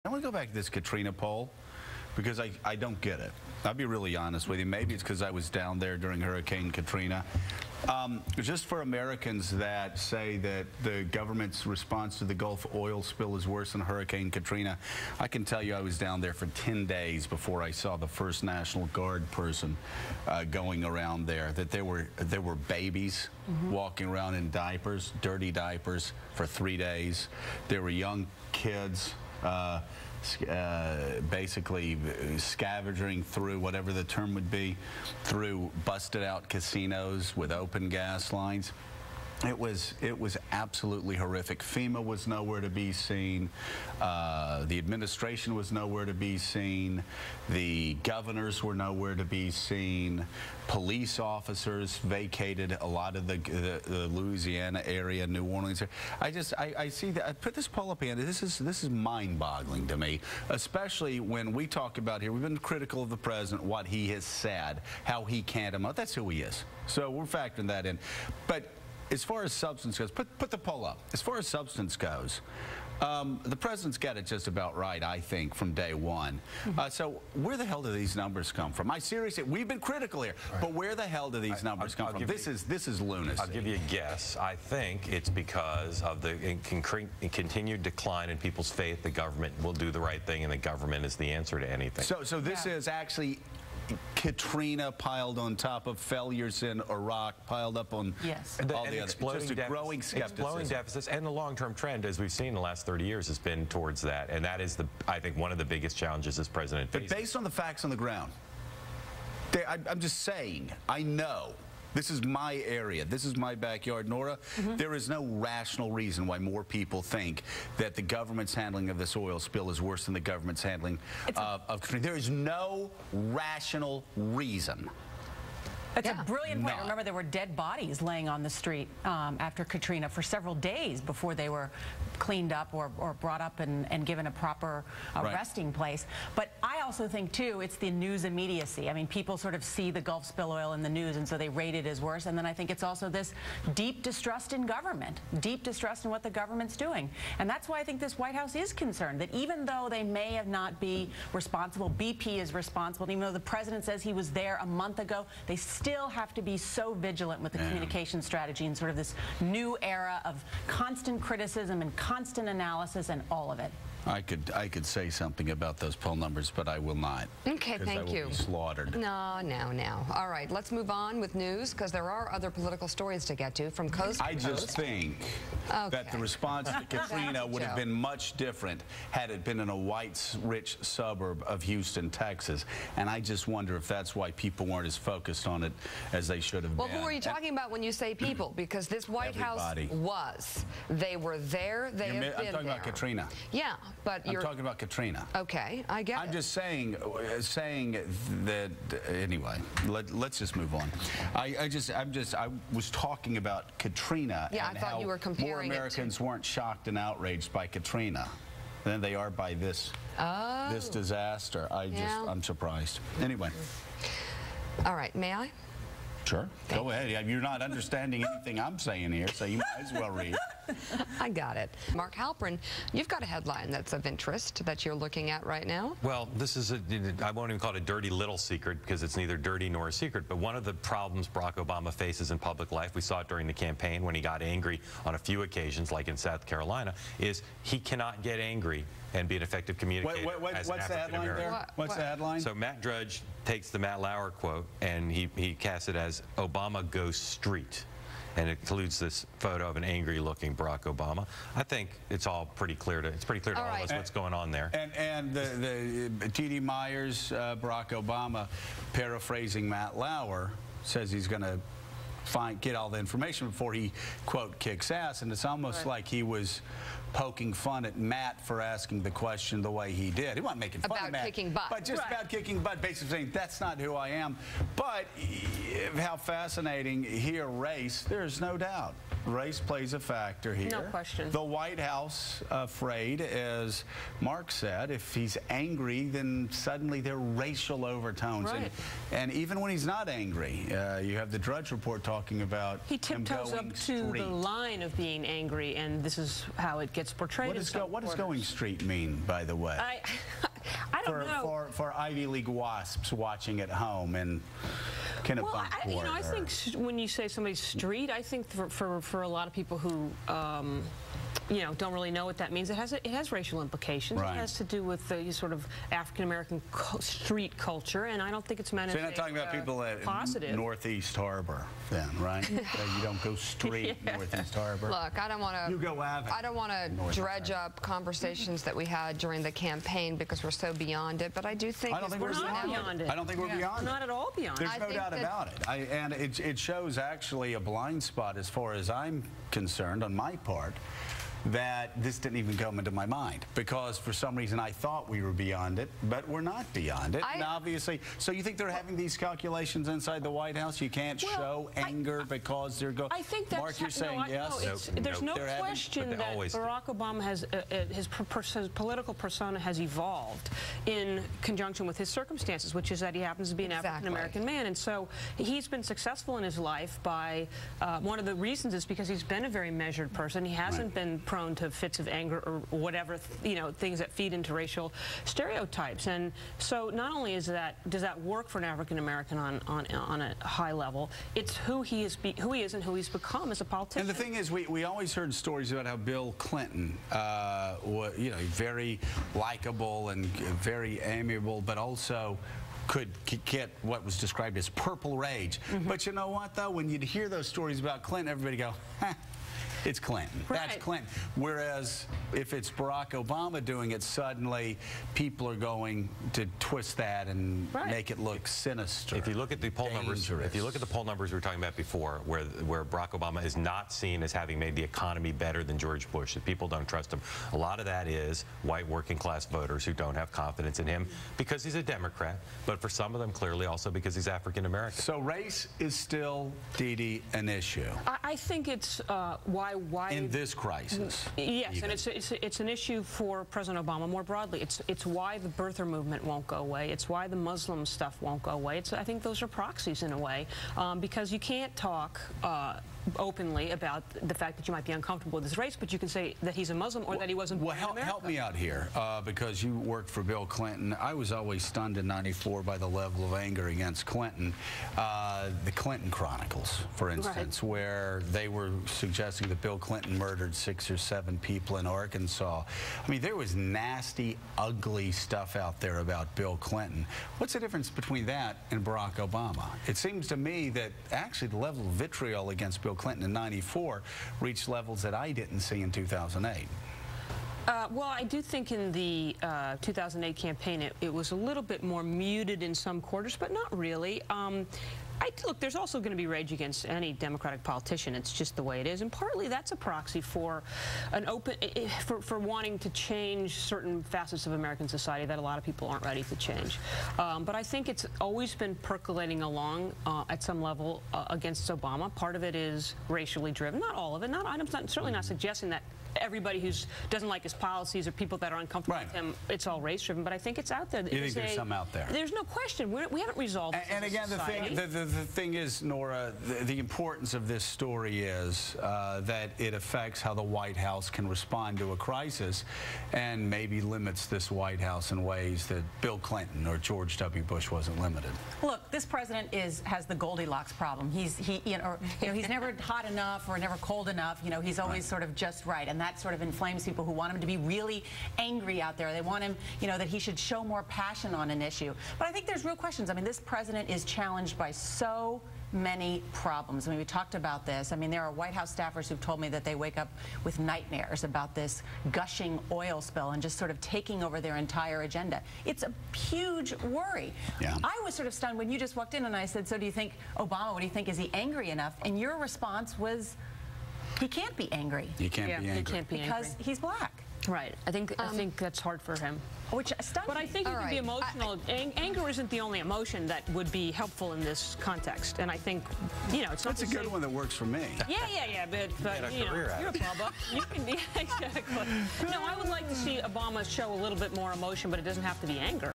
I want to go back to this Katrina poll because I don't get it. I'll be really honest with you. Maybe it's because I was down there during Hurricane Katrina. Just for Americans that say that the government's response to the Gulf oil spill is worse than Hurricane Katrina, I can tell you I was down there for 10 days before I saw the first National Guard person going around there, that there were babies walking around in diapers, dirty diapers, for 3 days. There were young kids basically scavenging through, whatever the term would be, through busted out casinos with open gas lines. It was absolutely horrific. FEMA was nowhere to be seen. The administration was nowhere to be seen. The governors were nowhere to be seen. Police officers vacated a lot of the Louisiana area, New Orleans. I see that. I put this poll up here. This is mind-boggling to me, especially when we talk about here. We've been critical of the president, what he has said, how he can't emote. That's who he is. So we're factoring that in. But as far as substance goes, put the poll up. As far as substance goes, the president's got it just about right, I think, from day one. So where the hell do these numbers come from? Seriously, we've been critical here, but where the hell do these numbers come from? This is lunacy. I'll give you a guess. I think it's because of the continued decline in people's faith the government will do the right thing and the government is the answer to anything. So this is actually Katrina piled on top of failures in Iraq, piled up on all the other. Just a growing skepticism. Exploding deficits, and the long-term trend, as we've seen in the last 30 years, has been towards that. And that is, I think, one of the biggest challenges this president faces. But based on the facts on the ground, I'm just saying, I know. This is my area. This is my backyard. Nora, there is no rational reason why more people think that the government's handling of this oil spill is worse than the government's handling of Katrina. There is no rational reason. It's a brilliant point. Remember, there were dead bodies laying on the street after Katrina for several days before they were cleaned up or brought up and given a proper resting place. But I also think, too, it's the news immediacy. I mean, people sort of see the Gulf spill oil in the news, and so they rate it as worse. And then I think it's also this deep distrust in government, deep distrust in what the government's doing. And that's why I think this White House is concerned, that even though they may have not be responsible, BP is responsible, even though the president says he was there a month ago, they still have to be so vigilant with the communication strategy and sort of this new era of constant criticism and constant analysis and all of it. I could say something about those poll numbers, but I will not. Okay, thank you. Be slaughtered. No. All right, let's move on with news, because there are other political stories to get to from coast to coast. I just think that the response to Katrina would have been much different had it been in a white, rich suburb of Houston, Texas. And I just wonder if that's why people weren't as focused on it as they should have been. Well, who are you talking about when you say people? Because this White House was. They were there. They have been there. I'm talking about Katrina. Yeah. But I'm talking about Katrina. Okay, I get it. I'm just saying that. Anyway, let's just move on. I was talking about Katrina. Yeah, and I thought how you were comparing more Americans weren't shocked and outraged by Katrina than they are by this disaster. I'm surprised. Anyway. All right, may I? Sure. Go ahead. You're not understanding anything I'm saying here, so you might as well read. I got it. Mark Halperin, you've got a headline that's of interest that you're looking at right now. Well, this is I won't even call it a dirty little secret, because it's neither dirty nor a secret, but one of the problems Barack Obama faces in public life, we saw it during the campaign when he got angry on a few occasions, like in South Carolina, is he cannot get angry and be an effective communicator as an African American. What's the headline? So Matt Drudge takes the Matt Lauer quote and he casts it as Obama goes street. And it includes this photo of an angry-looking Barack Obama. I think it's all pretty clear to all of us what's going on there. And the T.D. Myers, Barack Obama, paraphrasing Matt Lauer, says he's going to get all the information before he, quote, kicks ass. And it's almost like he was poking fun at Matt for asking the question the way he did. He wasn't making fun of Matt. Kicking butt. But just about kicking butt, basically saying, that's not who I am. But how fascinating he erased, there's no doubt. Race plays a factor here. No question. The White House afraid, as Mark said, if he's angry, then suddenly there are racial overtones. Right. And even when he's not angry, you have the Drudge Report talking about he tiptoes up to the line of being angry, and this is how it gets portrayed. What does going street mean, by the way? I don't know. For Ivy League wasps watching at home and I think when you say somebody's street, I think for a lot of people who don't really know what that means, it has racial implications. Right. It has to do with the sort of African-American street culture, and I don't think it's meant so you're not talking about people at positive. Northeast Harbor, then, right? You don't go street Northeast Harbor. Look, I don't want to. You go Avenue. I don't want to dredge up conversations that we had during the campaign because we're so beyond it. But I do think we're not beyond it. I don't think we're beyond it. Not at all beyond it. There's no doubt about it. And it shows actually a blind spot as far as I'm concerned on my part, that this didn't even come into my mind, because for some reason I thought we were beyond it, but we're not beyond it. And obviously, so you think they're having these calculations inside the White House? You can't show anger because they're going. I think that's Mark, you're saying yes. There's no question that Barack Obama has his political persona has evolved in conjunction with his circumstances, which is that he happens to be an African-American man, and so he's been successful in his life by one of the reasons is because he's been a very measured person. He hasn't been prone to fits of anger or whatever, things that feed into racial stereotypes. And so not only does that work for an African American on a high level, it's who he is and who he's become as a politician. And the thing is, we always heard stories about how Bill Clinton was, very likable and very amiable, but also could get what was described as purple rage. But you know what, though? When you'd hear those stories about Clinton, everybody go, it's Clinton. Right. That's Clinton. Whereas if it's Barack Obama doing it, suddenly people are going to twist that and make it look sinister. If you look at the poll numbers, we were talking about before, where Barack Obama is not seen as having made the economy better than George Bush, that people don't trust him. A lot of that is white working class voters who don't have confidence in him because he's a Democrat, but for some of them clearly also because he's African American. So race is still, Dee Dee, an issue. I think it's why in this crisis. Yes, even. And it's an issue for President Obama more broadly. It's why the birther movement won't go away. It's why the Muslim stuff won't go away. I think those are proxies in a way, because you can't talk openly about the fact that you might be uncomfortable with his race, but you can say that he's a Muslim or that he wasn't born in America. Help me out here, because you worked for Bill Clinton. I was always stunned in '94 by the level of anger against Clinton. The Clinton Chronicles, for instance, where they were suggesting that Bill Clinton murdered 6 or 7 people in Arkansas. I mean, there was nasty, ugly stuff out there about Bill Clinton. What's the difference between that and Barack Obama? It seems to me that actually the level of vitriol against Bill Clinton in '94 reached levels that I didn't see in 2008. Well, I do think in the 2008 campaign it was a little bit more muted in some quarters, but not really. Look, there's also going to be rage against any Democratic politician. It's just the way it is, and partly that's a proxy for an for wanting to change certain facets of American society that a lot of people aren't ready to change. But I think it's always been percolating along at some level against Obama. Part of it is racially driven, not all of it. I'm certainly not suggesting that everybody who doesn't like his policies or people that are uncomfortable with him, it's all race-driven, but I think it's out there. You think there's some out there? There's no question. We haven't resolved this. And again, the thing is, Nora, the importance of this story is that it affects how the White House can respond to a crisis and maybe limits this White House in ways that Bill Clinton or George W. Bush wasn't limited. Look, this president has the Goldilocks problem. He's never hot enough or never cold enough. He's always sort of just right. And that sort of inflames people who want him to be really angry out there. They want him, that he should show more passion on an issue. But I think there's real questions. I mean, this president is challenged by so many problems. I mean, we talked about this. I mean, there are White House staffers who've told me that they wake up with nightmares about this gushing oil spill and just sort of taking over their entire agenda. It's a huge worry. Yeah. I was sort of stunned when you just walked in and I said, so do you think Obama, what do you think, is he angry enough? And your response was, he can't be angry. He can't be angry. He can't be angry. Because he's black. Right. I think that's hard for him. which stunned But I think you can be emotional. Anger isn't the only emotion that would be helpful in this context. And I think, you know, it's not That's a good one that works for me. Yeah. But you know, you're a Bubba. You can be, exactly. No, I would like to see Obama show a little bit more emotion, but it doesn't have to be anger.